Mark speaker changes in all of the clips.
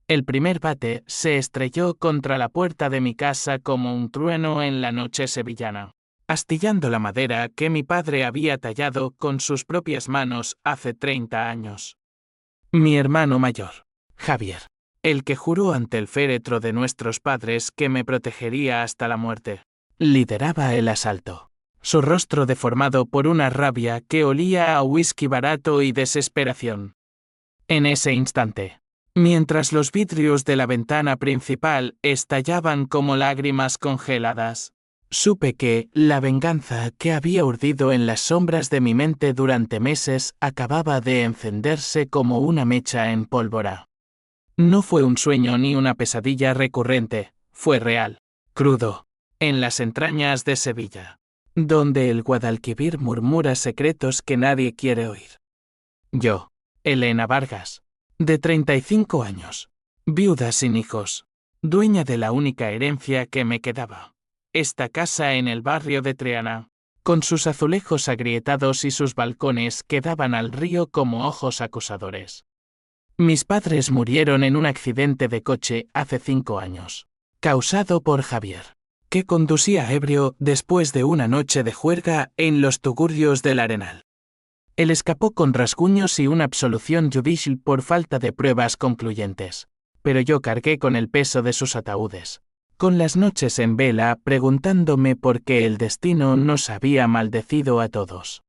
Speaker 1: El primer bate se estrelló contra la puerta de mi casa como un trueno en la noche sevillana, astillando la madera que mi padre había tallado con sus propias manos hace 30 años. Mi hermano mayor, Javier, el que juró ante el féretro de nuestros padres que me protegería hasta la muerte, lideraba el asalto, su rostro deformado por una rabia que olía a whisky barato y desesperación. En ese instante, mientras los vidrios de la ventana principal estallaban como lágrimas congeladas, supe que la venganza que había urdido en las sombras de mi mente durante meses acababa de encenderse como una mecha en pólvora. No fue un sueño ni una pesadilla recurrente, fue real, crudo, en las entrañas de Sevilla, donde el Guadalquivir murmura secretos que nadie quiere oír. Yo, Elena Vargas, de 35 años, viuda sin hijos, dueña de la única herencia que me quedaba, esta casa en el barrio de Triana, con sus azulejos agrietados y sus balcones que daban al río como ojos acusadores. Mis padres murieron en un accidente de coche hace 5 años, causado por Javier, que conducía ebrio después de una noche de juerga en los tugurios del Arenal. Él escapó con rasguños y una absolución judicial por falta de pruebas concluyentes, pero yo cargué con el peso de sus ataúdes, con las noches en vela preguntándome por qué el destino nos había maldecido a todos.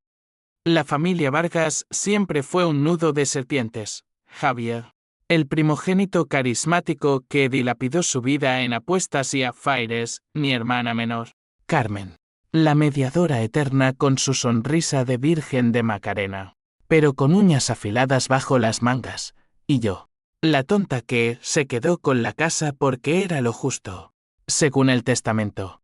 Speaker 1: La familia Vargas siempre fue un nudo de serpientes. Javier, el primogénito carismático que dilapidó su vida en apuestas y affaires, mi hermana menor, Carmen, la mediadora eterna con su sonrisa de Virgen de Macarena, pero con uñas afiladas bajo las mangas, y yo, la tonta que se quedó con la casa porque era lo justo, según el testamento.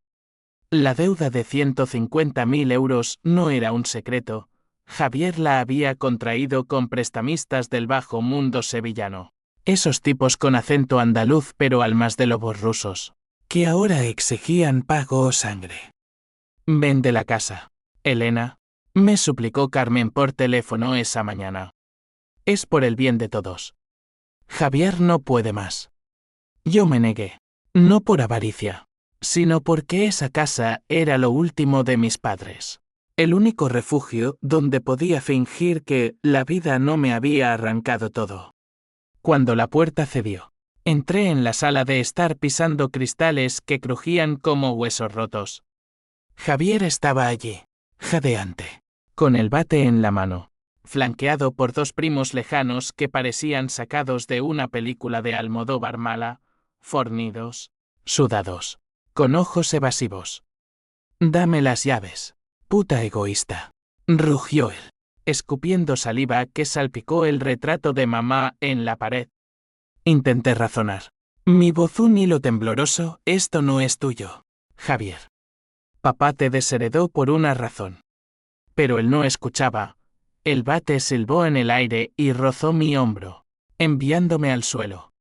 Speaker 1: La deuda de 150.000 euros no era un secreto. Javier la había contraído con prestamistas del bajo mundo sevillano, esos tipos con acento andaluz pero almas de lobos rusos, que ahora exigían pago o sangre. Vende la casa, Elena, me suplicó Carmen por teléfono esa mañana. Es por el bien de todos. Javier no puede más. Yo me negué, no por avaricia, sino porque esa casa era lo último de mis padres. El único refugio donde podía fingir que la vida no me había arrancado todo. Cuando la puerta cedió, entré en la sala de estar pisando cristales que crujían como huesos rotos. Javier estaba allí, jadeante, con el bate en la mano, flanqueado por 2 primos lejanos que parecían sacados de una película de Almodóvar mala, fornidos, sudados, con ojos evasivos. «Dame las llaves, puta egoísta», rugió él, escupiendo saliva que salpicó el retrato de mamá en la pared. Intenté razonar. Mi voz un hilo tembloroso, esto no es tuyo, Javier. Papá te desheredó por una razón. Pero él no escuchaba. El bate silbó en el aire y rozó mi hombro, enviándome al suelo.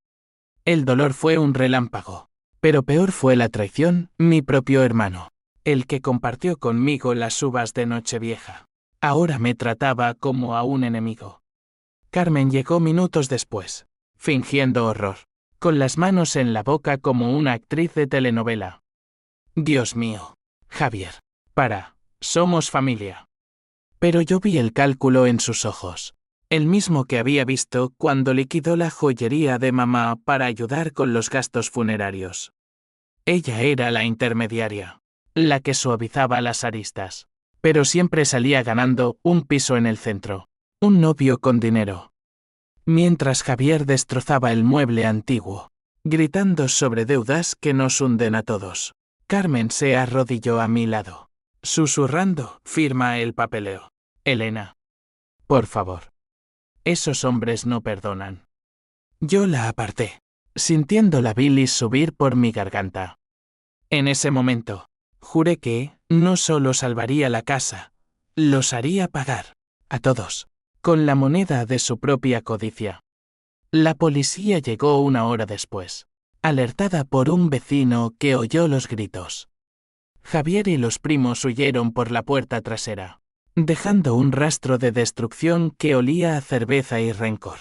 Speaker 1: El dolor fue un relámpago, pero peor fue la traición, mi propio hermano, el que compartió conmigo las uvas de Nochevieja. Ahora me trataba como a un enemigo. Carmen llegó minutos después, fingiendo horror, con las manos en la boca como una actriz de telenovela. Dios mío, Javier, somos familia. Pero yo vi el cálculo en sus ojos, el mismo que había visto cuando liquidó la joyería de mamá para ayudar con los gastos funerarios. Ella era la intermediaria, la que suavizaba las aristas, pero siempre salía ganando un piso en el centro, un novio con dinero. Mientras Javier destrozaba el mueble antiguo, gritando sobre deudas que nos hunden a todos, Carmen se arrodilló a mi lado, susurrando, firma el papeleo. Elena. Por favor. Esos hombres no perdonan. Yo la aparté, sintiendo la bilis subir por mi garganta. En ese momento, juré que no solo salvaría la casa, los haría pagar, a todos, con la moneda de su propia codicia. La policía llegó 1 hora después, alertada por un vecino que oyó los gritos. Javier y los primos huyeron por la puerta trasera, dejando un rastro de destrucción que olía a cerveza y rencor.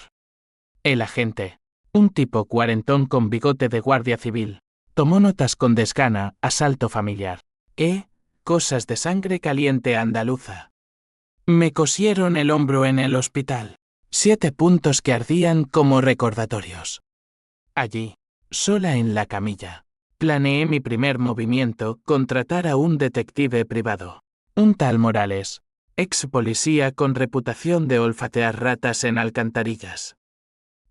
Speaker 1: El agente, Un tipo cuarentón con bigote de guardia civil. Tomó notas con desgana, asalto familiar. Cosas de sangre caliente andaluza. Me cosieron el hombro en el hospital. 7 puntos que ardían como recordatorios. Allí, sola en la camilla, planeé mi primer movimiento: contratar a un detective privado. Un tal Morales, ex policía con reputación de olfatear ratas en alcantarillas.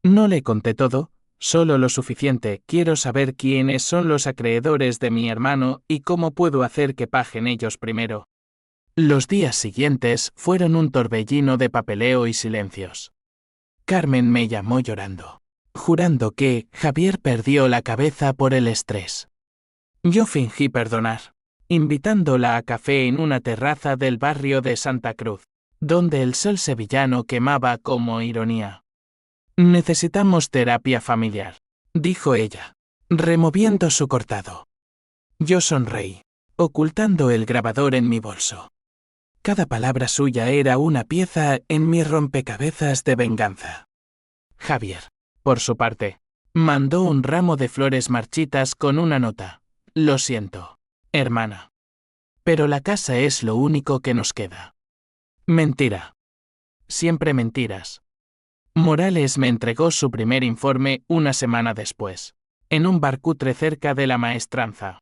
Speaker 1: No le conté todo, solo lo suficiente. Quiero saber quiénes son los acreedores de mi hermano y cómo puedo hacer que paguen ellos primero. Los días siguientes fueron un torbellino de papeleo y silencios. Carmen me llamó llorando, jurando que Javier perdió la cabeza por el estrés. Yo fingí perdonar, invitándola a café en una terraza del barrio de Santa Cruz, donde el sol sevillano quemaba como ironía. Necesitamos terapia familiar, dijo ella, removiendo su cortado. Yo sonreí, ocultando el grabador en mi bolso. Cada palabra suya era una pieza en mi rompecabezas de venganza. Javier, por su parte, mandó un ramo de flores marchitas con una nota. Lo siento, hermana. Pero la casa es lo único que nos queda. Mentira. Siempre mentiras. Morales me entregó su primer informe una semana después, en un bar cutre cerca de la Maestranza.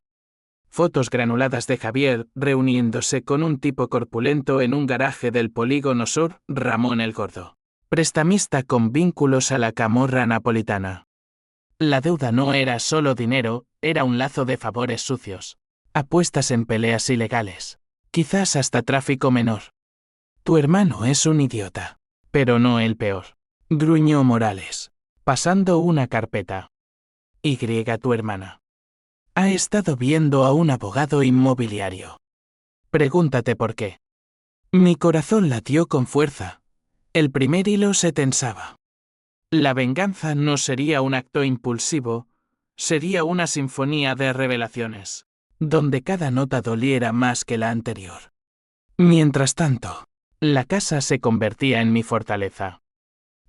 Speaker 1: Fotos granuladas de Javier reuniéndose con un tipo corpulento en un garaje del Polígono Sur, Ramón el Gordo, prestamista con vínculos a la camorra napolitana. La deuda no era solo dinero, era un lazo de favores sucios, apuestas en peleas ilegales, quizás hasta tráfico menor. Tu hermano es un idiota, pero no el peor, gruñó Morales, pasando una carpeta. Tu hermana ha estado viendo a un abogado inmobiliario. Pregúntate por qué. Mi corazón latió con fuerza. El primer hilo se tensaba. La venganza no sería un acto impulsivo, sería una sinfonía de revelaciones, donde cada nota doliera más que la anterior. Mientras tanto, la casa se convertía en mi fortaleza.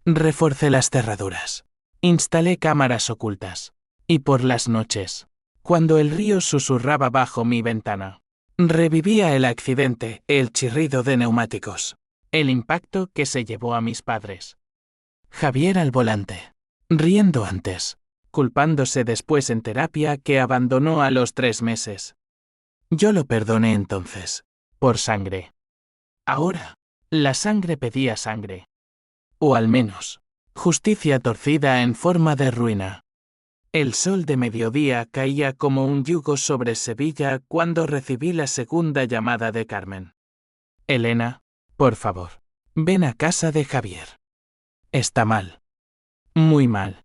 Speaker 1: Reforcé las cerraduras, instalé cámaras ocultas, y por las noches, cuando el río susurraba bajo mi ventana, revivía el accidente, el chirrido de neumáticos, el impacto que se llevó a mis padres. Javier al volante, riendo antes, culpándose después en terapia, que abandonó a los 3 meses. Yo lo perdoné entonces, por sangre. Ahora, la sangre pedía sangre. O al menos, justicia torcida en forma de ruina. El sol de mediodía caía como un yugo sobre Sevilla cuando recibí la segunda llamada de Carmen. Elena, por favor, ven a casa de Javier. Está mal. Muy mal.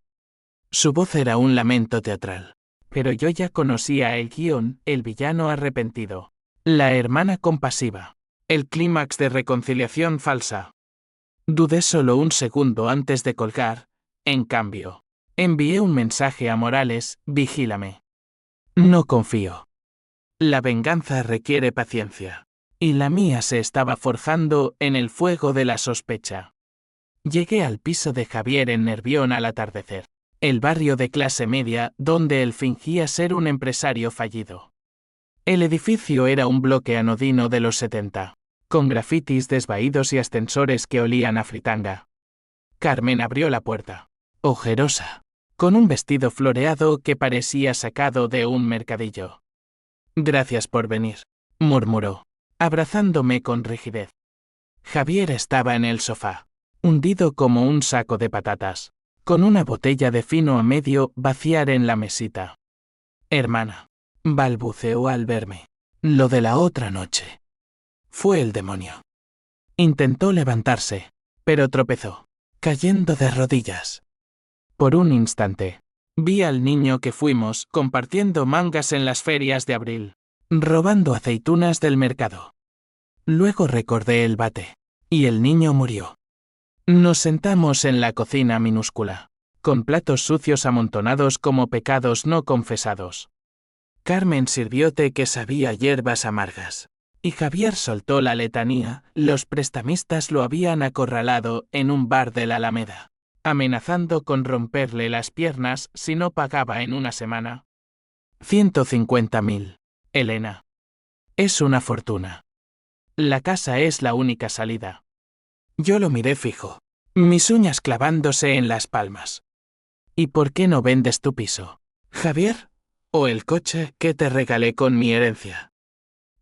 Speaker 1: Su voz era un lamento teatral. Pero yo ya conocía el guión: el villano arrepentido, la hermana compasiva, el clímax de reconciliación falsa. Dudé solo un segundo antes de colgar. En cambio, envié un mensaje a Morales: vigílame. No confío. La venganza requiere paciencia, y la mía se estaba forjando en el fuego de la sospecha. Llegué al piso de Javier en Nervión al atardecer, el barrio de clase media donde él fingía ser un empresario fallido. El edificio era un bloque anodino de los 70, con grafitis desvaídos y ascensores que olían a fritanga. Carmen abrió la puerta, ojerosa, con un vestido floreado que parecía sacado de un mercadillo. Gracias por venir, murmuró, abrazándome con rigidez. Javier estaba en el sofá, hundido como un saco de patatas, con una botella de fino a medio vaciar en la mesita. Hermana, balbuceó al verme, lo de la otra noche. Fue el demonio. Intentó levantarse, pero tropezó, cayendo de rodillas. Por un instante, vi al niño que fuimos compartiendo mangas en las ferias de abril, robando aceitunas del mercado. Luego recordé el bate, y el niño murió. Nos sentamos en la cocina minúscula, con platos sucios amontonados como pecados no confesados. Carmen sirvió té que sabía a hierbas amargas, y Javier soltó la letanía: los prestamistas lo habían acorralado en un bar de la Alameda. amenazando con romperle las piernas si no pagaba en una semana. 150.000. Elena. Es una fortuna. La casa es la única salida. Yo lo miré fijo, mis uñas clavándose en las palmas. ¿Y por qué no vendes tu piso, Javier? ¿O el coche que te regalé con mi herencia?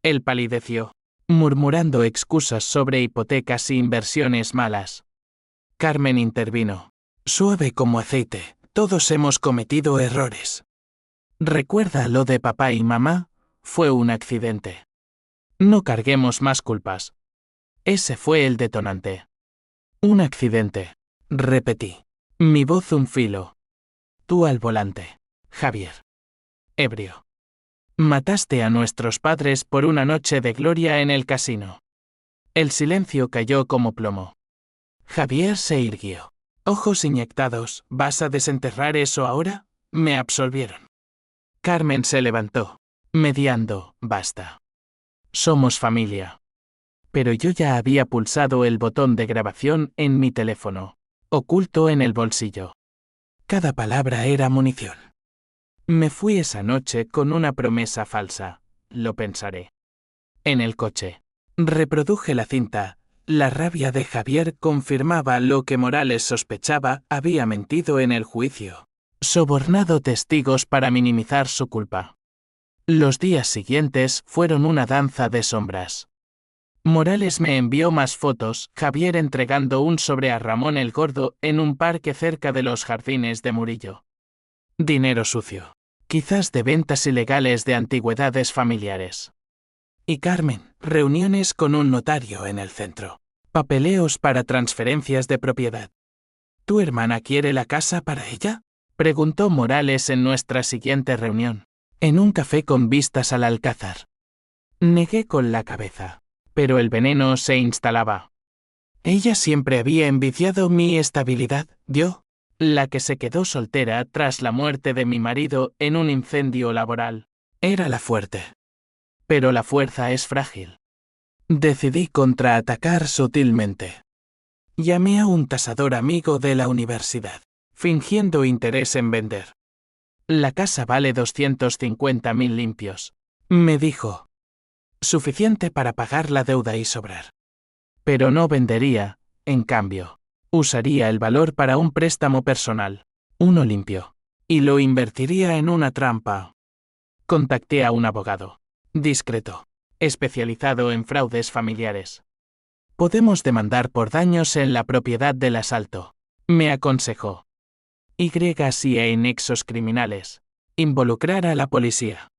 Speaker 1: Él palideció, murmurando excusas sobre hipotecas y inversiones malas. Carmen intervino. Suave como aceite, todos hemos cometido errores. Recuerda lo de papá y mamá, fue un accidente. No carguemos más culpas. Ese fue el detonante. Un accidente, repetí. Mi voz un filo. Tú al volante, Javier. Ebrio. Mataste a nuestros padres por una noche de gloria en el casino. El silencio cayó como plomo. Javier se irguió. Ojos inyectados, ¿vas a desenterrar eso ahora? Me absolvieron. Carmen se levantó, mediando, basta. Somos familia. Pero yo ya había pulsado el botón de grabación en mi teléfono, oculto en el bolsillo. Cada palabra era munición. Me fui esa noche con una promesa falsa, lo pensaré. En el coche. Reproduje la cinta. La rabia de Javier confirmaba lo que Morales sospechaba, había mentido en el juicio. Sobornado testigos para minimizar su culpa. Los días siguientes fueron una danza de sombras. Morales me envió más fotos, Javier entregando un sobre a Ramón el Gordo en un parque cerca de los jardines de Murillo. Dinero sucio. Quizás de ventas ilegales de antigüedades familiares. Y Carmen, reuniones con un notario en el centro. Papeleos para transferencias de propiedad. ¿Tu hermana quiere la casa para ella? Preguntó Morales en nuestra siguiente reunión, en un café con vistas al Alcázar. Negué con la cabeza, pero el veneno se instalaba. Ella siempre había envidiado mi estabilidad, yo, la que se quedó soltera tras la muerte de mi marido en un incendio laboral. Era la fuerte. Pero la fuerza es frágil. Decidí contraatacar sutilmente. Llamé a un tasador amigo de la universidad, fingiendo interés en vender. La casa vale 250.000 limpios, me dijo. Suficiente para pagar la deuda y sobrar. Pero no vendería, en cambio. Usaría el valor para un préstamo personal, uno limpio, y lo invertiría en una trampa. Contacté a un abogado, discreto, especializado en fraudes familiares. Podemos demandar por daños en la propiedad del asalto, me aconsejó. Si hay nexos criminales. Involucrar a la policía.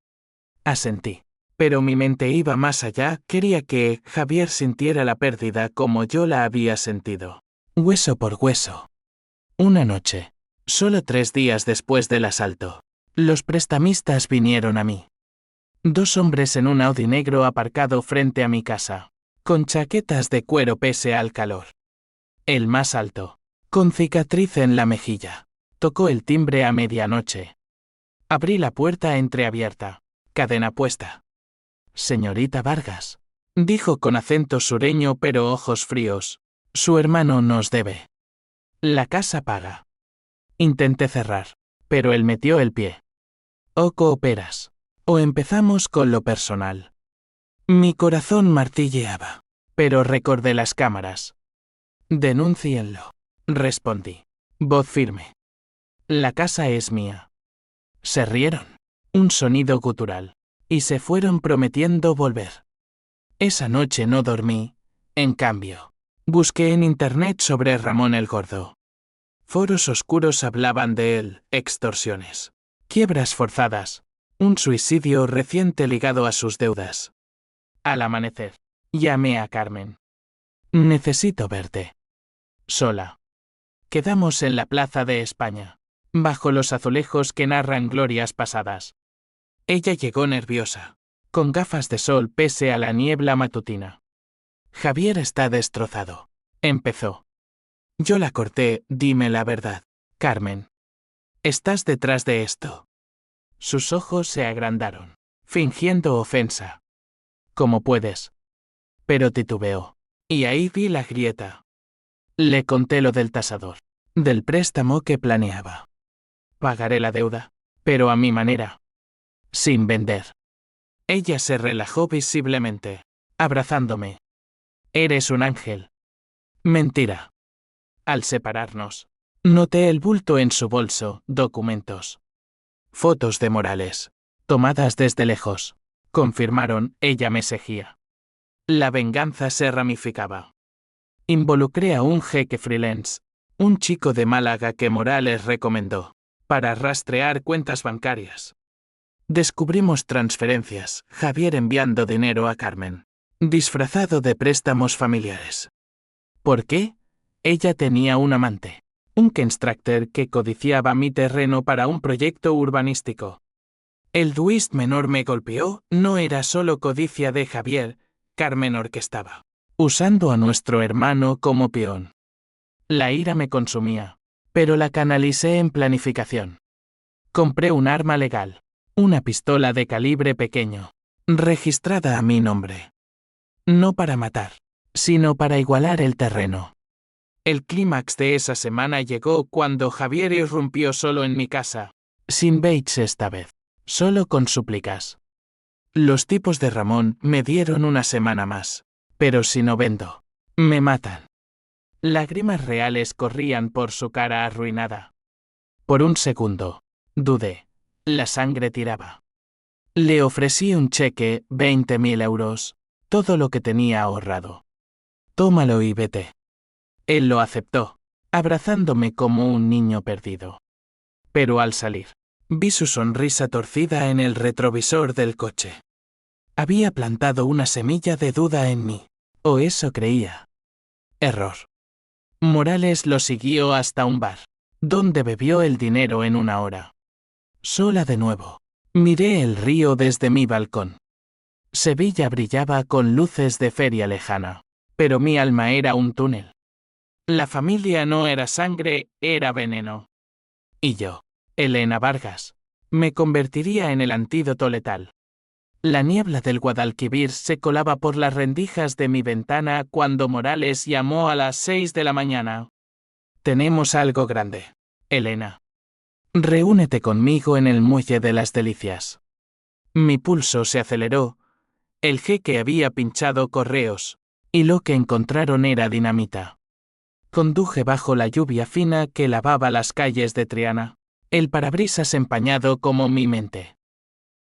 Speaker 1: Asentí. Pero mi mente iba más allá, quería que Javier sintiera la pérdida como yo la había sentido. Hueso por hueso. Una noche, solo 3 días después del asalto, los prestamistas vinieron a mí. 2 hombres en un Audi negro aparcado frente a mi casa, con chaquetas de cuero pese al calor. El más alto, con cicatriz en la mejilla, tocó el timbre a medianoche. Abrí la puerta entreabierta, cadena puesta. Señorita Vargas, dijo con acento sureño pero ojos fríos, su hermano nos debe. La casa paga. Intenté cerrar, pero él metió el pie. O cooperas, o empezamos con lo personal. Mi corazón martilleaba, pero recordé las cámaras. Denúncienlo, respondí, voz firme. La casa es mía. Se rieron, un sonido gutural, y se fueron prometiendo volver. Esa noche no dormí, en cambio. Busqué en internet sobre Ramón el Gordo. Foros oscuros hablaban de él, extorsiones, quiebras forzadas, un suicidio reciente ligado a sus deudas. Al amanecer, llamé a Carmen. Necesito verte. Sola. Quedamos en la Plaza de España, bajo los azulejos que narran glorias pasadas. Ella llegó nerviosa, con gafas de sol pese a la niebla matutina. Javier está destrozado, empezó. Yo la corté, dime la verdad, Carmen. ¿Estás detrás de esto? Sus ojos se agrandaron, fingiendo ofensa. ¿Cómo puedes? Pero titubeó, y ahí vi la grieta. Le conté lo del tasador. del préstamo que planeaba. Pagaré la deuda, pero a mi manera. Sin vender. Ella se relajó visiblemente, abrazándome. Eres un ángel. Mentira. Al separarnos, noté el bulto en su bolso, documentos. Fotos de Morales, tomadas desde lejos, confirmaron, ella me seguía. La venganza se ramificaba. Involucré a un jeque freelance, un chico de Málaga que Morales recomendó, para rastrear cuentas bancarias. Descubrimos transferencias, Javier enviando dinero a Carmen, disfrazado de préstamos familiares. ¿Por qué? Ella tenía un amante, un constructor que codiciaba mi terreno para un proyecto urbanístico. El twist menor me golpeó, no era solo codicia de Javier, Carmen orquestaba, usando a nuestro hermano como peón. La ira me consumía, pero la canalicé en planificación. Compré un arma legal, una pistola de calibre pequeño, registrada a mi nombre. No para matar, sino para igualar el terreno. El clímax de esa semana llegó cuando Javier irrumpió solo en mi casa, sin Bates esta vez, solo con súplicas. Los tipos de Ramón me dieron una semana más, pero si no vendo, me matan. Lágrimas reales corrían por su cara arruinada. Por un segundo, dudé. La sangre tiraba. Le ofrecí un cheque, 20.000 euros, todo lo que tenía ahorrado. Tómalo y vete. Él lo aceptó, abrazándome como un niño perdido. Pero al salir, vi su sonrisa torcida en el retrovisor del coche. Había plantado una semilla de duda en mí, o eso creía. Error. Morales lo siguió hasta un bar, donde bebió el dinero en una hora. Sola de nuevo, miré el río desde mi balcón. Sevilla brillaba con luces de feria lejana, pero mi alma era un túnel. La familia no era sangre, era veneno. Y yo, Elena Vargas, me convertiría en el antídoto letal. La niebla del Guadalquivir se colaba por las rendijas de mi ventana cuando Morales llamó a las 6 de la mañana. Tenemos algo grande, Elena. Reúnete conmigo en el Muelle de las Delicias. Mi pulso se aceleró. El jeque había pinchado correos, y lo que encontraron era dinamita. Conduje bajo la lluvia fina que lavaba las calles de Triana, el parabrisas empañado como mi mente.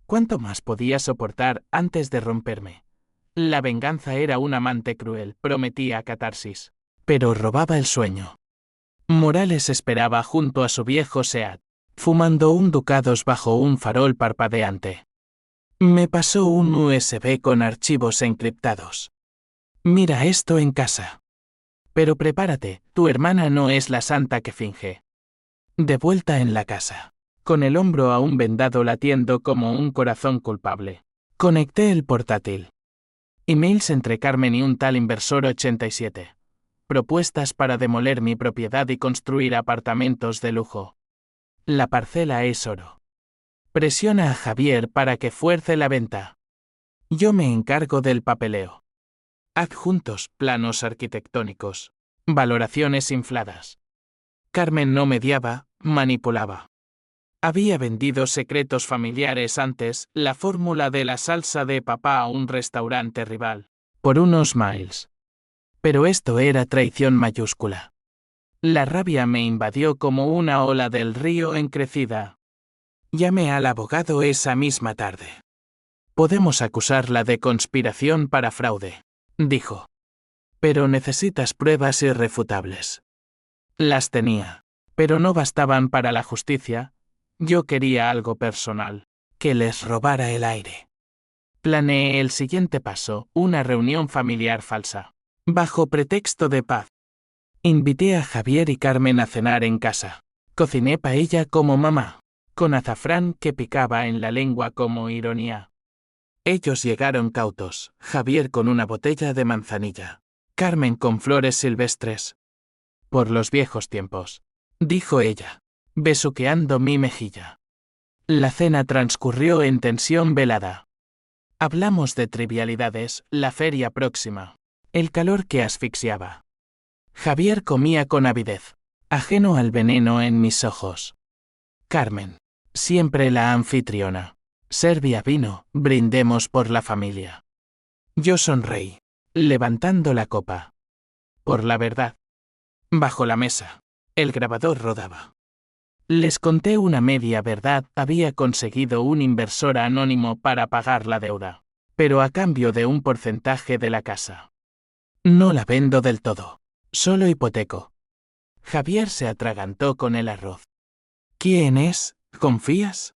Speaker 1: ¿Cuánto más podía soportar antes de romperme? La venganza era un amante cruel, prometía catarsis, pero robaba el sueño. Morales esperaba junto a su viejo Seat, fumando un ducados bajo un farol parpadeante. Me pasó un USB con archivos encriptados. Mira esto en casa. Pero prepárate, tu hermana no es la santa que finge. De vuelta en la casa, con el hombro aún vendado latiendo como un corazón culpable, conecté el portátil. Emails entre Carmen y un tal inversor 87. Propuestas para demoler mi propiedad y construir apartamentos de lujo. La parcela es oro. Presiona a Javier para que fuerce la venta. Yo me encargo del papeleo. Adjuntos, planos arquitectónicos. Valoraciones infladas. Carmen no mediaba, manipulaba. Había vendido secretos familiares antes, la fórmula de la salsa de papá a un restaurante rival, por unos miles. Pero esto era traición mayúscula. La rabia me invadió como una ola del río en crecida. Llamé al abogado esa misma tarde. Podemos acusarla de conspiración para fraude, dijo. Pero necesitas pruebas irrefutables. Las tenía, pero no bastaban para la justicia. Yo quería algo personal, que les robara el aire. Planeé el siguiente paso, una reunión familiar falsa, bajo pretexto de paz. Invité a Javier y Carmen a cenar en casa. Cociné paella como mamá, con azafrán que picaba en la lengua como ironía. Ellos llegaron cautos, Javier con una botella de manzanilla, Carmen con flores silvestres. Por los viejos tiempos, dijo ella, besuqueando mi mejilla. La cena transcurrió en tensión velada. Hablamos de trivialidades, la feria próxima, el calor que asfixiaba. Javier comía con avidez, ajeno al veneno en mis ojos. Carmen, siempre la anfitriona. Servia vino, brindemos por la familia. Yo sonreí, levantando la copa. Por la verdad. Bajo la mesa, el grabador rodaba. Les conté una media verdad. Había conseguido un inversor anónimo para pagar la deuda, pero a cambio de un porcentaje de la casa. No la vendo del todo, solo hipoteco. Javier se atragantó con el arroz. ¿Quién es? ¿Confías?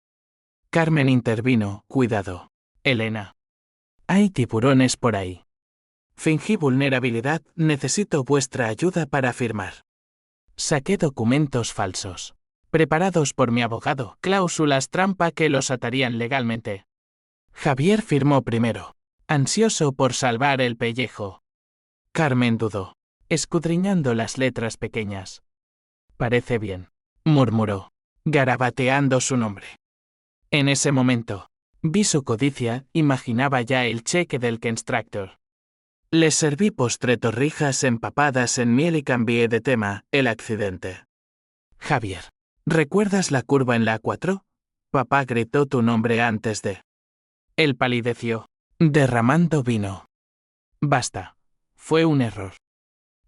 Speaker 1: Carmen intervino. Cuidado, Elena. Hay tiburones por ahí. Fingí vulnerabilidad. Necesito vuestra ayuda para firmar. Saqué documentos falsos, preparados por mi abogado, cláusulas trampa que los atarían legalmente. Javier firmó primero, ansioso por salvar el pellejo. Carmen dudó, escudriñando las letras pequeñas. Parece bien, murmuró, garabateando su nombre. En ese momento, vi su codicia. Imaginaba ya el cheque del Kenstractor. Les serví postre torrijas empapadas en miel y cambié de tema. El accidente. Javier, ¿recuerdas la curva en la A4? Papá gritó tu nombre antes de. Él palideció, derramando vino. Basta. Fue un error.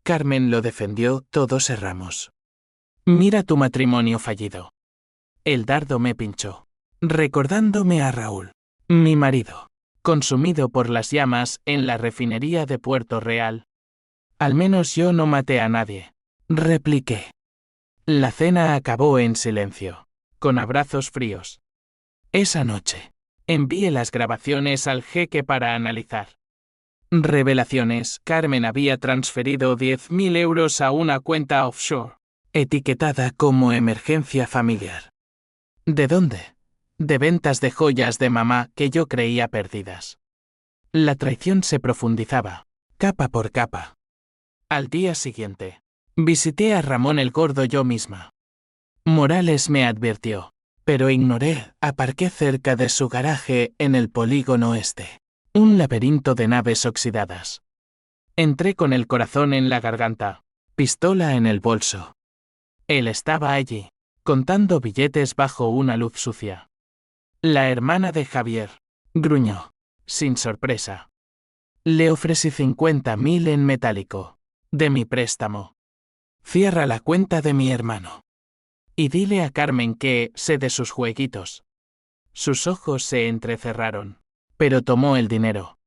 Speaker 1: Carmen lo defendió. Todos erramos. Mira tu matrimonio fallido. El dardo me pinchó, recordándome a Raúl, mi marido, consumido por las llamas en la refinería de Puerto Real. Al menos yo no maté a nadie, repliqué. La cena acabó en silencio, con abrazos fríos. Esa noche, envié las grabaciones al jeque para analizar. Revelaciones. Carmen había transferido 10.000 euros a una cuenta offshore, etiquetada como emergencia familiar. ¿De dónde? De ventas de joyas de mamá que yo creía perdidas. La traición se profundizaba, capa por capa. Al día siguiente, visité a Ramón el Gordo yo misma. Morales me advirtió, pero ignoré. Aparqué cerca de su garaje en el polígono este. Un laberinto de naves oxidadas. Entré con el corazón en la garganta, pistola en el bolso. Él estaba allí, contando billetes bajo una luz sucia. La hermana de Javier, gruñó, sin sorpresa. Le ofrecí 50.000 en metálico, de mi préstamo. Cierra la cuenta de mi hermano. Y dile a Carmen que sé de sus jueguitos. Sus ojos se entrecerraron, pero tomó el dinero.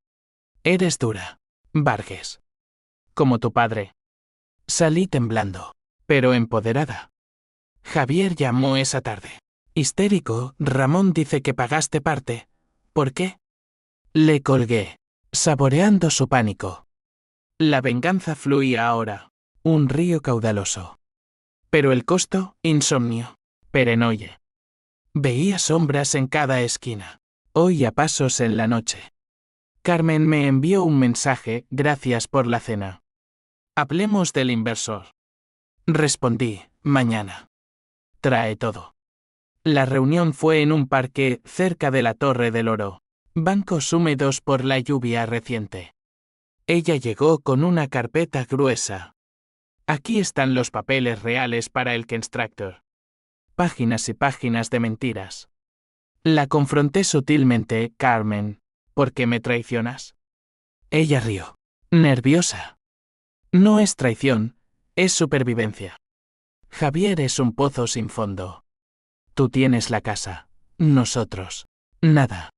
Speaker 1: Eres dura, Vargas. Como tu padre. Salí temblando, pero empoderada. Javier llamó esa tarde. Histérico, Ramón dice que pagaste parte. ¿Por qué? Le colgué, saboreando su pánico. La venganza fluía ahora, un río caudaloso. Pero el costo, insomnio, perenoye. Veía sombras en cada esquina. Oía pasos en la noche. Carmen me envió un mensaje. Gracias por la cena. Hablemos del inversor. Respondí, mañana. Trae todo. La reunión fue en un parque cerca de la Torre del Oro, bancos húmedos por la lluvia reciente. Ella llegó con una carpeta gruesa. Aquí están los papeles reales para el Kenstractor. Páginas y páginas de mentiras. La confronté sutilmente. Carmen, ¿por qué me traicionas? Ella rió, nerviosa. No es traición, es supervivencia. Javier es un pozo sin fondo. Tú tienes la casa, nosotros, nada.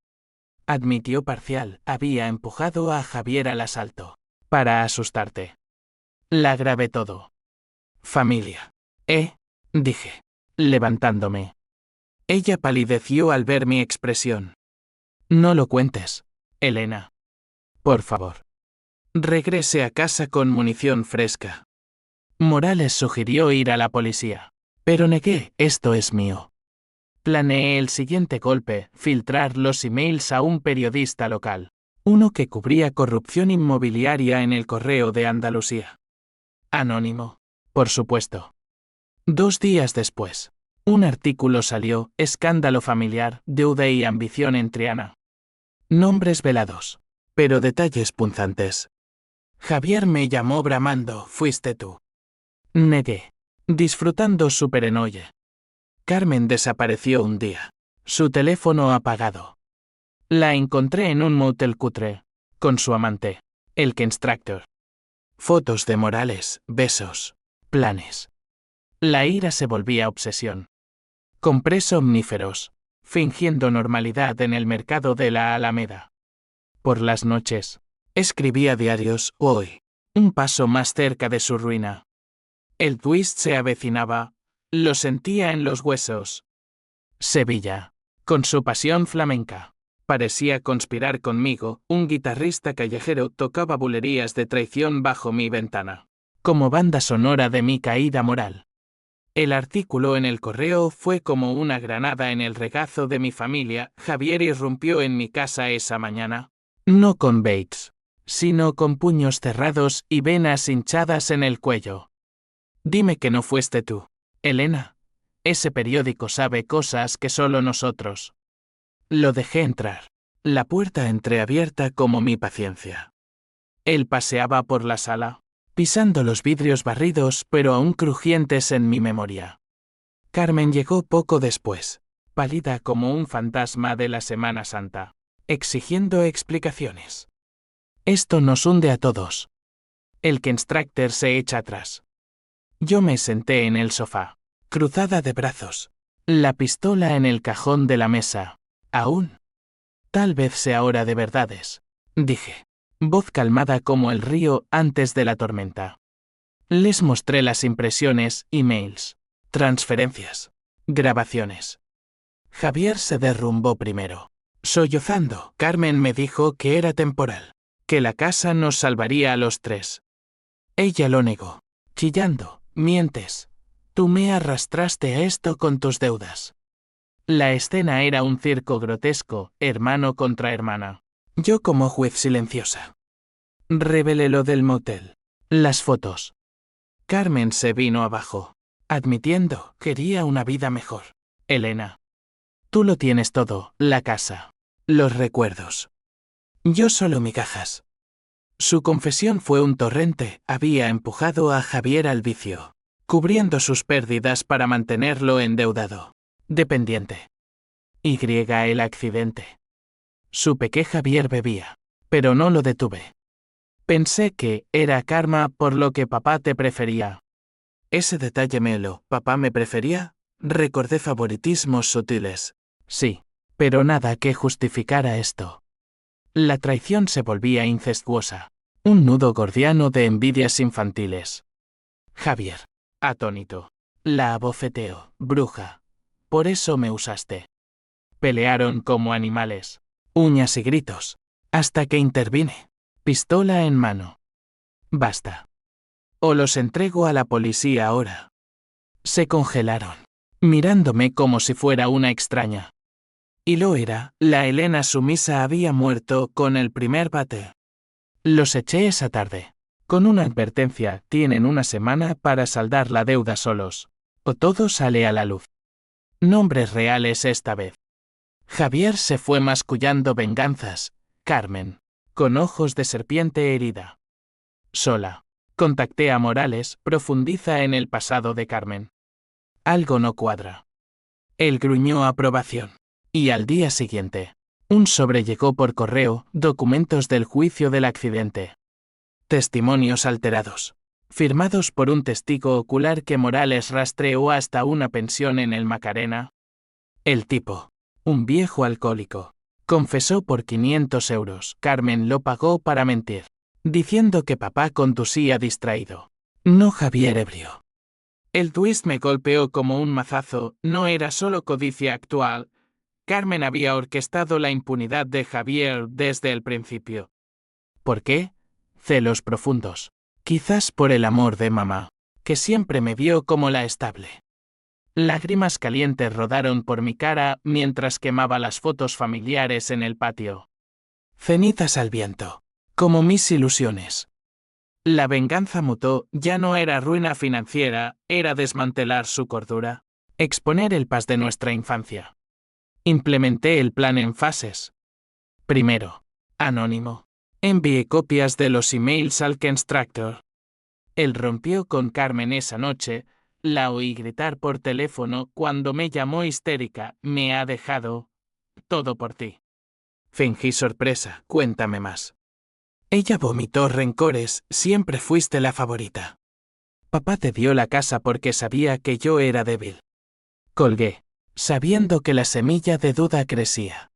Speaker 1: Admitió parcial. Había empujado a Javier al asalto, para asustarte. La grabé todo. Familia. Dije, levantándome. Ella palideció al ver mi expresión. No lo cuentes, Elena. Por favor. Regrese a casa con munición fresca. Morales sugirió ir a la policía, pero negué. Esto es mío. Planeé el siguiente golpe, filtrar los emails a un periodista local, uno que cubría corrupción inmobiliaria en el Correo de Andalucía. Anónimo, por supuesto. 2 días después, un artículo salió, escándalo familiar, deuda y ambición en Triana. Nombres velados, pero detalles punzantes. Javier me llamó bramando, fuiste tú. Negué. disfrutando su perenoye. Carmen desapareció un día. Su teléfono apagado. La encontré en un motel cutre, con su amante, el Kenstractor. Fotos de Morales, besos, planes. La ira se volvía obsesión. Compré somníferos, fingiendo normalidad en el mercado de la Alameda. Por las noches, escribía diarios, hoy, un paso más cerca de su ruina. El twist se avecinaba, lo sentía en los huesos. Sevilla, con su pasión flamenca, parecía conspirar conmigo. Un guitarrista callejero tocaba bulerías de traición bajo mi ventana, como banda sonora de mi caída moral. El artículo en el correo fue como una granada en el regazo de mi familia. Javier irrumpió en mi casa esa mañana, no con Bates, sino con puños cerrados y venas hinchadas en el cuello. Dime que no fuiste tú, Elena. Ese periódico sabe cosas que solo nosotros. Lo dejé entrar, la puerta entreabierta como mi paciencia. Él paseaba por la sala, pisando los vidrios barridos pero aún crujientes en mi memoria. Carmen llegó poco después, pálida como un fantasma de la Semana Santa, exigiendo explicaciones. Esto nos hunde a todos. El Kenstractor se echa atrás. Yo me senté en el sofá, cruzada de brazos, la pistola en el cajón de la mesa. Aún. Tal vez sea hora de verdades, dije, voz calmada como el río antes de la tormenta. Les mostré las impresiones, emails, transferencias, grabaciones. Javier se derrumbó primero. Sollozando, Carmen me dijo que era temporal, que la casa nos salvaría a los tres. Ella lo negó, chillando, mientes. Tú me arrastraste a esto con tus deudas. La escena era un circo grotesco, hermano contra hermana. Yo como juez silenciosa. Revelé lo del motel. Las fotos. Carmen se vino abajo, admitiendo, quería una vida mejor. Elena. Tú lo tienes todo, la casa, los recuerdos. Yo solo migajas. Su confesión fue un torrente, había empujado a Javier al vicio, cubriendo sus pérdidas para mantenerlo endeudado. Dependiente. El accidente. Supe que Javier bebía, pero no lo detuve. Pensé que era karma por lo que papá te prefería. Ese detalle papá me prefería, recordé favoritismos sutiles. Sí, pero nada que justificara esto. La traición se volvía incestuosa, un nudo gordiano de envidias infantiles. Javier, atónito, la abofeteó, bruja. Por eso me usaste. Pelearon como animales, uñas y gritos, hasta que intervine, pistola en mano. Basta. O los entrego a la policía ahora. Se congelaron, mirándome como si fuera una extraña. Y lo era, la Elena sumisa había muerto con el primer bate. Los eché esa tarde, con una advertencia, tienen una semana para saldar la deuda solos, o todo sale a la luz. Nombres reales esta vez. Javier se fue mascullando venganzas, Carmen, con ojos de serpiente herida. Sola. Contacté a Morales, profundiza en el pasado de Carmen. Algo no cuadra. Él gruñó aprobación. Y al día siguiente, un sobre llegó por correo, documentos del juicio del accidente. Testimonios alterados, firmados por un testigo ocular que Morales rastreó hasta una pensión en el Macarena. El tipo, un viejo alcohólico, confesó por 500 euros. Carmen lo pagó para mentir, diciendo que papá conducía distraído, no Javier ebrio. El twist me golpeó como un mazazo, no era solo codicia actual. Carmen había orquestado la impunidad de Javier desde el principio. ¿Por qué? Celos profundos. Quizás por el amor de mamá, que siempre me vio como la estable. Lágrimas calientes rodaron por mi cara mientras quemaba las fotos familiares en el patio. Cenizas al viento, como mis ilusiones. La venganza mutó, ya no era ruina financiera, era desmantelar su cordura, exponer el pas de nuestra infancia. Implementé el plan en fases. Primero, anónimo. Envié copias de los emails al Kenstractor. Él rompió con Carmen esa noche, La oí gritar por teléfono cuando me llamó histérica. Me ha dejado. Todo por ti. Fingí sorpresa. Cuéntame más. Ella vomitó rencores. Siempre fuiste la favorita. Papá te dio la casa porque sabía que yo era débil. Colgué, sabiendo que la semilla de duda crecía.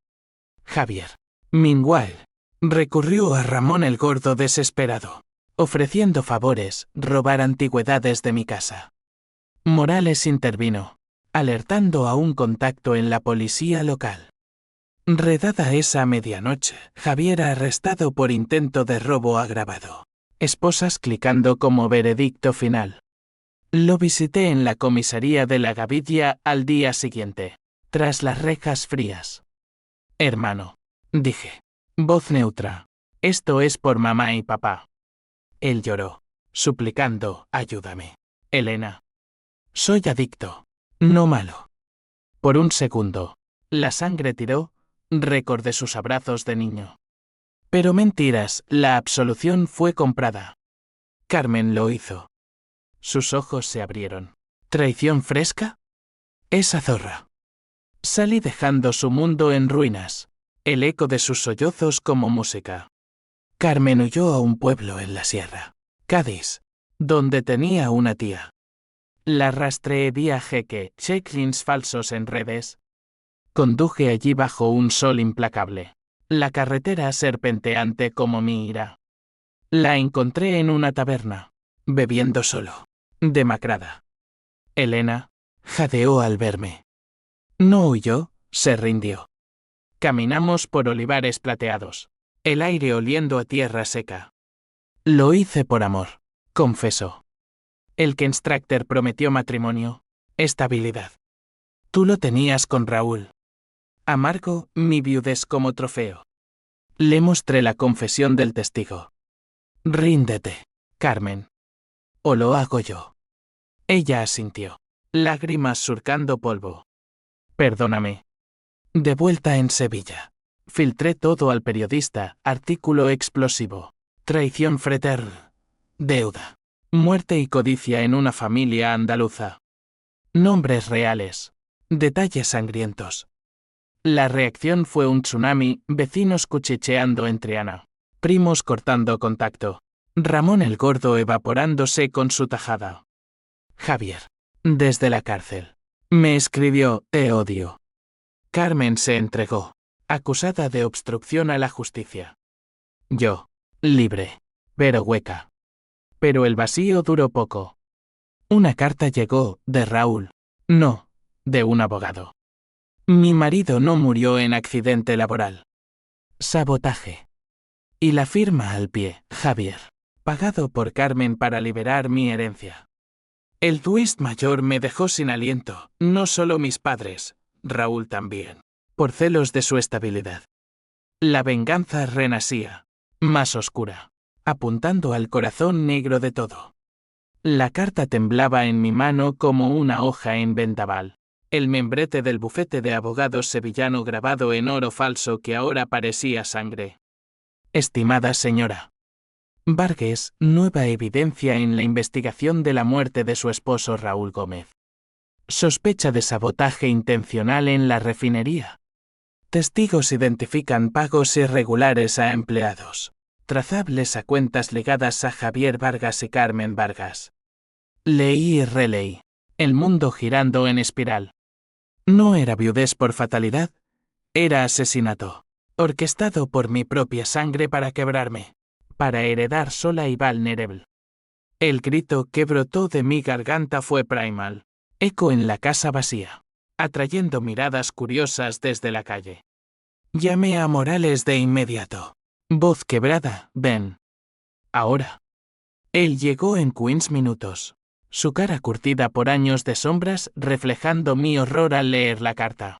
Speaker 1: Javier. Meanwhile, recurrió a Ramón el Gordo desesperado, ofreciendo favores, robar antigüedades de mi casa. Morales intervino, alertando a un contacto en la policía local. Redada esa medianoche, Javier arrestado por intento de robo agravado. Esposas clicando como veredicto final. Lo visité en la comisaría de la Gavidia al día siguiente, tras las rejas frías. Hermano, dije, voz neutra, esto es por mamá y papá. Él lloró, suplicando, ayúdame. Elena. Soy adicto, no malo. Por un segundo, la sangre tiró, recordé sus abrazos de niño. Pero mentiras, la absolución fue comprada. Carmen lo hizo. Sus ojos se abrieron. ¿Traición fresca? Esa zorra. Salí dejando su mundo en ruinas, el eco de sus sollozos como música. Carmen huyó a un pueblo en la sierra, Cádiz, donde tenía una tía. La rastreé vía jeque, check-ins falsos en redes. Conduje allí bajo un sol implacable, la carretera serpenteante como mi ira. La encontré en una taberna, bebiendo solo, demacrada. Elena jadeó al verme. No huyó, se rindió. Caminamos por olivares plateados, el aire oliendo a tierra seca. Lo hice por amor, confesó. El Kenstrachter prometió matrimonio, estabilidad. Tú lo tenías con Raúl. Amargo, mi viudez como trofeo. Le mostré la confesión del testigo. Ríndete, Carmen. O lo hago yo. Ella asintió, lágrimas surcando polvo. Perdóname. De vuelta en Sevilla. Filtré todo al periodista, artículo explosivo. Traición fraterna. Deuda. Muerte y codicia en una familia andaluza. Nombres reales. Detalles sangrientos. La reacción fue un tsunami, vecinos cuchicheando en Triana. Primos cortando contacto. Ramón el Gordo evaporándose con su tajada. Javier. Desde la cárcel. Me escribió, te odio. Carmen se entregó, acusada de obstrucción a la justicia. Yo, libre, pero hueca. Pero el vacío duró poco. Una carta llegó, de Raúl. No, de un abogado. Mi marido no murió en accidente laboral. Sabotaje. Y la firma al pie, Javier. Pagado por Carmen para liberar mi herencia. El twist mayor me dejó sin aliento, no solo mis padres, Raúl también, por celos de su estabilidad. La venganza renacía, más oscura, apuntando al corazón negro de todo. La carta temblaba en mi mano como una hoja en vendaval, el membrete del bufete de abogados sevillano grabado en oro falso que ahora parecía sangre. Estimada señora. Vargas, nueva evidencia en la investigación de la muerte de su esposo Raúl Gómez. Sospecha de sabotaje intencional en la refinería. Testigos identifican pagos irregulares a empleados, trazables a cuentas ligadas a Javier Vargas y Carmen Vargas. Leí y releí, el mundo girando en espiral. No era viudez por fatalidad, era asesinato, orquestado por mi propia sangre para quebrarme, para heredar sola y vulnerable. El grito que brotó de mi garganta fue primal. Eco en la casa vacía, atrayendo miradas curiosas desde la calle. Llamé a Morales de inmediato. Voz quebrada, ven. Ahora. Él llegó en 15 minutos, su cara curtida por años de sombras reflejando mi horror al leer la carta.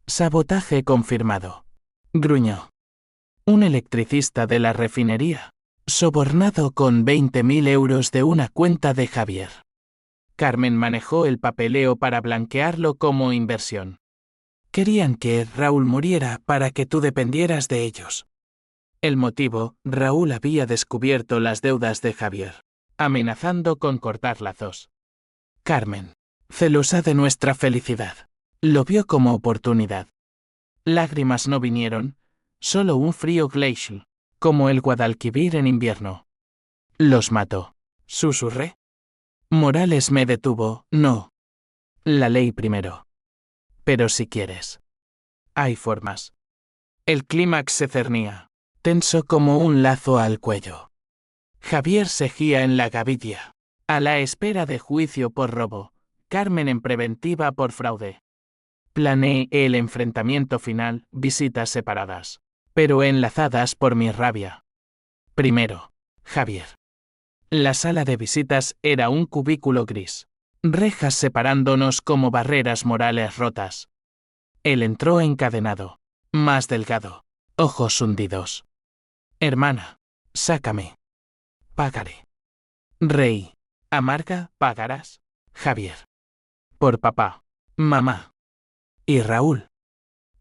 Speaker 1: Sabotaje confirmado. Gruñó. Un electricista de la refinería, sobornado con 20.000 euros de una cuenta de Javier. Carmen manejó el papeleo para blanquearlo como inversión. Querían que Raúl muriera para que tú dependieras de ellos. El motivo, Raúl había descubierto las deudas de Javier, amenazando con cortar lazos. Carmen, celosa de nuestra felicidad, lo vio como oportunidad. Lágrimas no vinieron, solo un frío glacial, como el Guadalquivir en invierno. Los mató, susurré. Morales me detuvo, no. La ley primero. Pero si quieres. Hay formas. El clímax se cernía, tenso como un lazo al cuello. Javier seguía en la gavilla, a la espera de juicio por robo, Carmen en preventiva por fraude. Planeé el enfrentamiento final, visitas separadas, pero enlazadas por mi rabia. Primero, Javier. La sala de visitas era un cubículo gris, rejas separándonos como barreras morales rotas. Él entró encadenado, más delgado, ojos hundidos. Hermana, sácame. Pagaré. Rey, amarga, pagarás. Javier. Por papá, mamá. Y Raúl.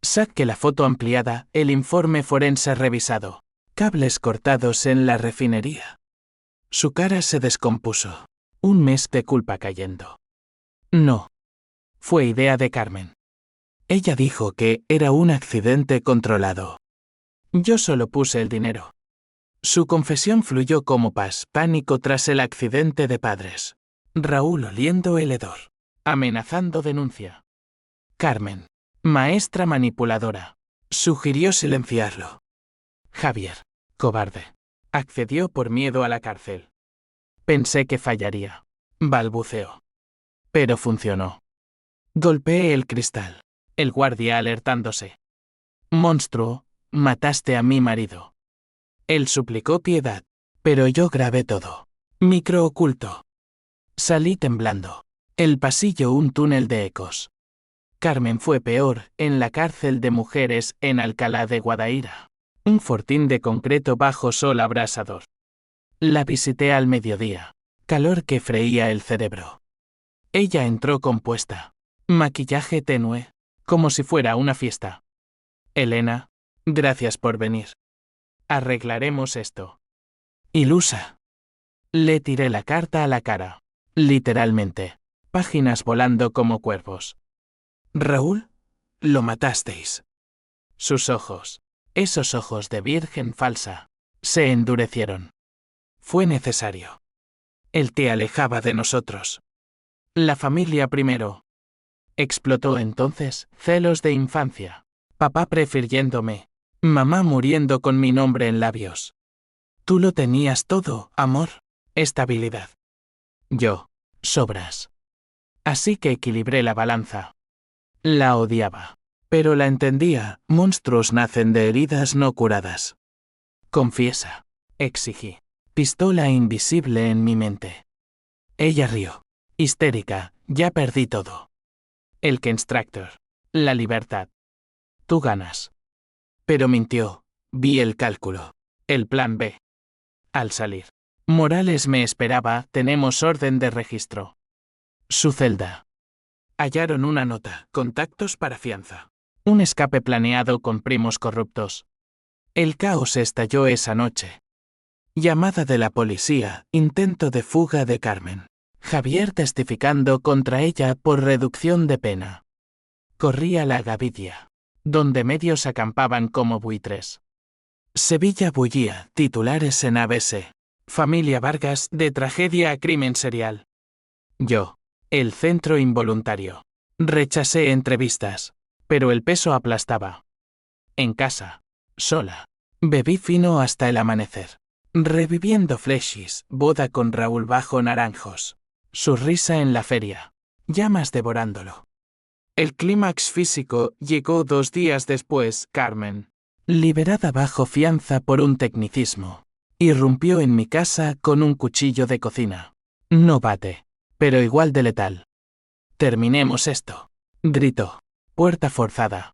Speaker 1: Saque la foto ampliada, el informe forense revisado. Cables cortados en la refinería. Su cara se descompuso. Un mes de culpa cayendo. No. Fue idea de Carmen. Ella dijo que era un accidente controlado. Yo solo puse el dinero. Su confesión fluyó como pánico tras el accidente de padres. Raúl oliendo el hedor. Amenazando denuncia. Carmen, maestra manipuladora, sugirió silenciarlo. Javier, cobarde, accedió por miedo a la cárcel. Pensé que fallaría. Balbuceó. Pero funcionó. Golpeé el cristal. El guardia alertándose. Monstruo, mataste a mi marido. Él suplicó piedad, pero yo grabé todo. Micro oculto. Salí temblando. El pasillo un túnel de ecos. Carmen fue peor, en la cárcel de mujeres en Alcalá de Guadaira. Un fortín de concreto bajo sol abrasador. La visité al mediodía. Calor que freía el cerebro. Ella entró compuesta. Maquillaje tenue, como si fuera una fiesta. Elena, gracias por venir. Arreglaremos esto. Ilusa. Le tiré la carta a la cara. Literalmente. Páginas volando como cuervos. Raúl, lo matasteis. Sus ojos, esos ojos de virgen falsa, se endurecieron. Fue necesario. Él te alejaba de nosotros. La familia primero. Explotó entonces, celos de infancia. Papá prefiriéndome. Mamá muriendo con mi nombre en labios. Tú lo tenías todo, amor. Estabilidad. Yo, sobras. Así que equilibré la balanza. La odiaba. Pero la entendía, monstruos nacen de heridas no curadas. Confiesa. Exigí. Pistola invisible en mi mente. Ella rió. Histérica, ya perdí todo. El Kenstractor. La libertad. Tú ganas. Pero mintió. Vi el cálculo. El plan B. Al salir. Morales me esperaba, tenemos orden de registro. Su celda. Hallaron una nota, contactos para fianza. Un escape planeado con primos corruptos. El caos estalló esa noche. Llamada de la policía, intento de fuga de Carmen. Javier testificando contra ella por reducción de pena. Corrí a la gavilla, donde medios acampaban como buitres. Sevilla bullía, titulares en ABC. Familia Vargas, de tragedia a crimen serial. Yo, el centro involuntario. Rechacé entrevistas, pero el peso aplastaba. En casa, sola, bebí fino hasta el amanecer. Reviviendo flashis, boda con Raúl bajo naranjos. Su risa en la feria. Llamas devorándolo. El clímax físico llegó 2 días después, Carmen. Liberada bajo fianza por un tecnicismo. Irrumpió en mi casa con un cuchillo de cocina. No bate, pero igual de letal. Terminemos esto. Gritó. Puerta forzada.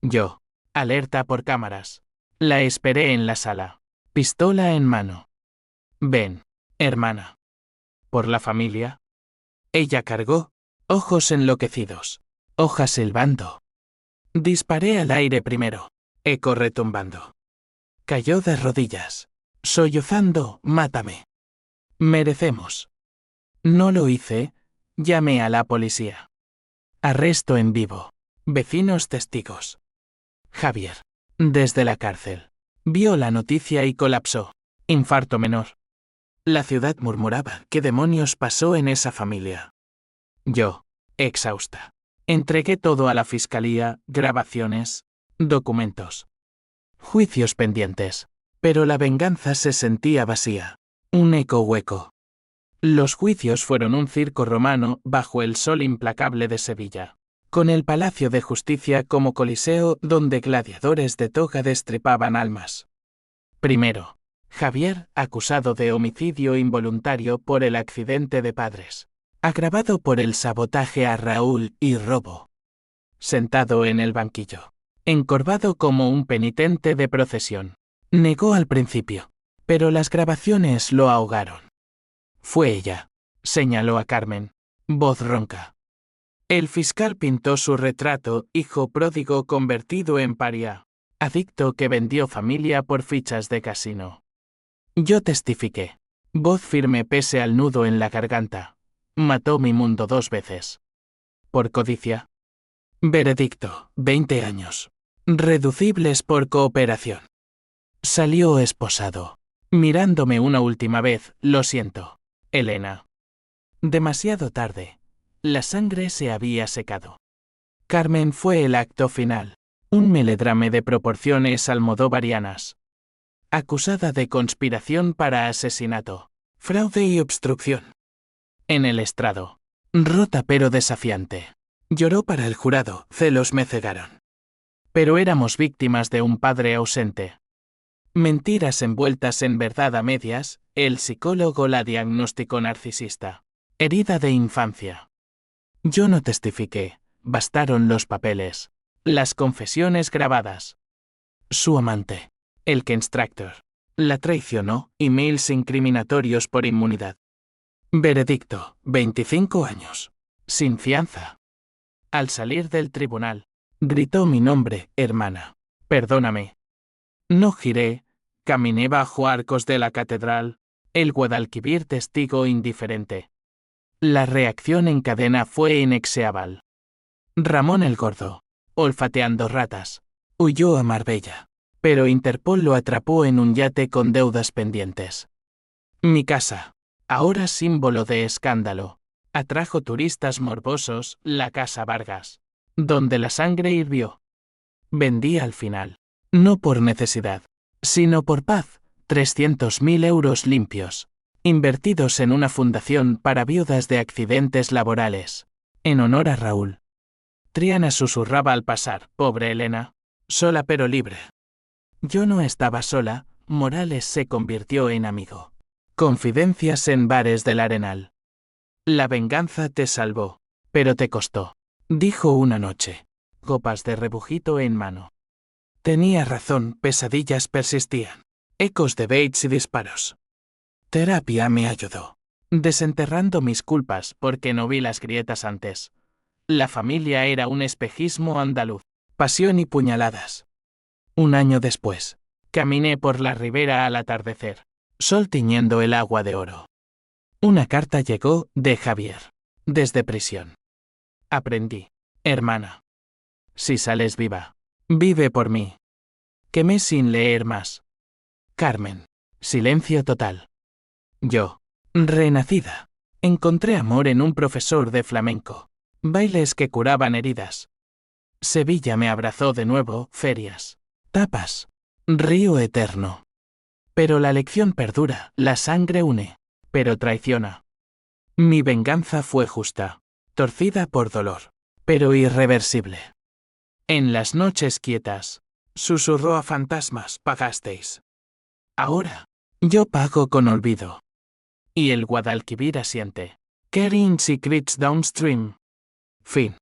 Speaker 1: Yo, alerta por cámaras. La esperé en la sala. Pistola en mano. Ven, hermana. ¿Por la familia? Ella cargó, ojos enloquecidos, hojas silbando. Disparé al aire primero, eco retumbando. Cayó de rodillas, sollozando, mátame. Merecemos. No lo hice, Llamé a la policía. Arresto en vivo. Vecinos testigos. Javier. Desde la cárcel. Vio la noticia y colapsó. Infarto menor. La ciudad murmuraba: ¿qué demonios pasó en esa familia? Yo, exhausta, entregué todo a la fiscalía, grabaciones, documentos, juicios pendientes. Pero la venganza se sentía vacía. Un eco hueco. Los juicios fueron un circo romano bajo el sol implacable de Sevilla, con el Palacio de Justicia como coliseo donde gladiadores de toga destripaban almas. Primero, Javier, acusado de homicidio involuntario por el accidente de padres, agravado por el sabotaje a Raúl y robo. Sentado en el banquillo, encorvado como un penitente de procesión. Negó al principio, pero las grabaciones lo ahogaron. Fue ella, señaló a Carmen, voz ronca. El fiscal pintó su retrato: hijo pródigo convertido en paria, adicto que vendió familia por fichas de casino. Yo testifiqué, voz firme pese al nudo en la garganta. Mató mi mundo 2 veces. Por codicia. Veredicto: 20 años. Reducibles por cooperación. Salió esposado. Mirándome una última vez: lo siento, Elena. Demasiado tarde. La sangre se había secado. Carmen fue el acto final. Un melodrama de proporciones almodóvarianas. Acusada de conspiración para asesinato, fraude y obstrucción. En el estrado. Rota pero desafiante. Lloró para el jurado: celos me cegaron. Pero éramos víctimas de un padre ausente. Mentiras envueltas en verdad a medias: el psicólogo la diagnosticó narcisista. Herida de infancia. Yo no testifiqué, bastaron los papeles, las confesiones grabadas. Su amante, el Kenstractor, la traicionó: emails incriminatorios por inmunidad. Veredicto: 25 años. Sin fianza. Al salir del tribunal, gritó mi nombre: hermana. Perdóname. No giré, caminé bajo arcos de la catedral, el Guadalquivir testigo indiferente. La reacción en cadena fue inexeable. Ramón el Gordo, olfateando ratas, huyó a Marbella, pero Interpol lo atrapó en un yate con deudas pendientes. Mi casa, ahora símbolo de escándalo, atrajo turistas morbosos: la Casa Vargas, donde la sangre hirvió. Vendí al final, no por necesidad, sino por paz, 300.000 euros limpios, invertidos en una fundación para viudas de accidentes laborales, en honor a Raúl. Triana susurraba al pasar: pobre Elena, sola pero libre. Yo no estaba sola. Morales se convirtió en amigo. Confidencias en bares del Arenal. La venganza te salvó, pero te costó, dijo una noche, copas de rebujito en mano. Tenía razón, pesadillas persistían, ecos de Bates y disparos. Terapia me ayudó, desenterrando mis culpas porque no vi las grietas antes. La familia era un espejismo andaluz, pasión y puñaladas. Un año después, caminé por la ribera al atardecer, sol tiñendo el agua de oro. Una carta llegó de Javier, desde prisión. Aprendí, hermana. Si sales viva, vive por mí. Quemé sin leer más. Carmen, silencio total. Yo, renacida, encontré amor en un profesor de flamenco, bailes que curaban heridas. Sevilla me abrazó de nuevo: ferias, tapas, río eterno. Pero la lección perdura: la sangre une, pero traiciona. Mi venganza fue justa, torcida por dolor, pero irreversible. En las noches quietas, susurró a fantasmas: pagasteis. Ahora, yo pago con olvido. Y el Guadalquivir asiente. Carrying secrets downstream. Fin.